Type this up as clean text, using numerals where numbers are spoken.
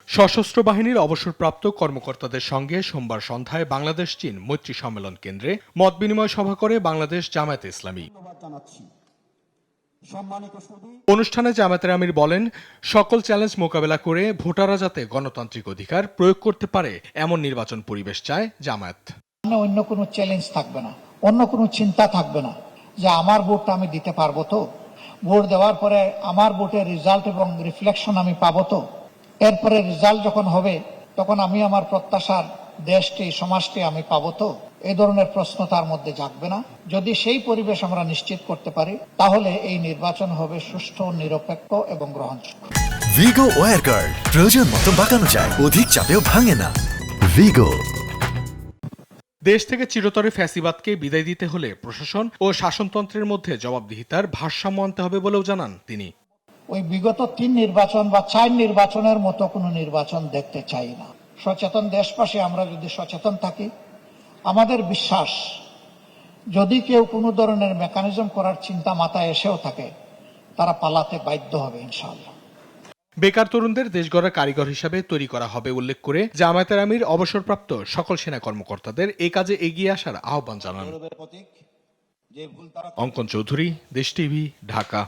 সশস্ত্র বাহিনীর অবসরপ্রাপ্ত কর্মকর্তাদের সঙ্গে সোমবার সন্ধ্যায় বাংলাদেশ চীন মৈত্রী সম্মেলন কেন্দ্রে মত বিনিময় সভা করে বাংলাদেশ জামায়াতে ইসলামী। অনুষ্ঠানে জামায়াতের আমির বলেন, সকল চ্যালেঞ্জ মোকাবেলা করে ভোটাররা যাতে গণতান্ত্রিক অধিকার প্রয়োগ করতে পারে এমন নির্বাচন পরিবেশ চায় জামায়াত। অন্য কোনো চ্যালেঞ্জ থাকবে না, অন্য কোনো চিন্তা থাকবে না যে আমার ভোটটা আমি দিতে পারবো তো, ভোট দেওয়ার পরে আমার ভোটের রেজাল্ট এবং রিফ্লেকশন আমি পাবো তো, এরপরে রেজাল্ট যখন হবে তখন আমি আমার প্রত্যাশার দেশটি সমাজটি আমি পাবো তো, এই ধরনের প্রশ্ন তার মধ্যে জাগবে না। যদি সেই পরিবেশ আমরা নিশ্চিত করতে পারি তাহলে এই নির্বাচন হবে সুষ্ঠু, নিরপেক্ষ এবং গ্রহণযোগ্য। ভিগো ওয়্যার গার্ড প্রয়োজন মতো বাঁকানো যায়, অধিক চাপেও ভাঙে না। ভিগো। দেশ থেকে চিরতরে ফ্যাসিবাদকে বিদায় দিতে হলে প্রশাসন ও শাসনতন্ত্রের মধ্যে জবাবদিহিতার ভারসাম্য আনতে হবে বলেও জানান তিনি। ওই বিগত 3 নির্বাচন বা 4 নির্বাচনের মতো কোনো নির্বাচন দেখতে চাই না। সচেতন দেশবাসী আমরা যদি সচেতন থাকি, আমাদের বিশ্বাস যদি কেউ কোনো ধরনের মেকানিজম করার চিন্তা মাথায় এসেও থাকে তারা পালাতে বাধ্য হবে ইনশাআল্লাহ। বেকার তরুণদের দেশ গড়ার কারিগর হিসাবে তৈরি করা হবে উল্লেখ করে জামায়াতের আমির অবসরপ্রাপ্ত সকল সেনা কর্মকর্তাদের এ কাজে এগিয়ে আসার আহ্বান জানান। অঙ্কন চৌধুরী, দেশ টিভি, ঢাকা।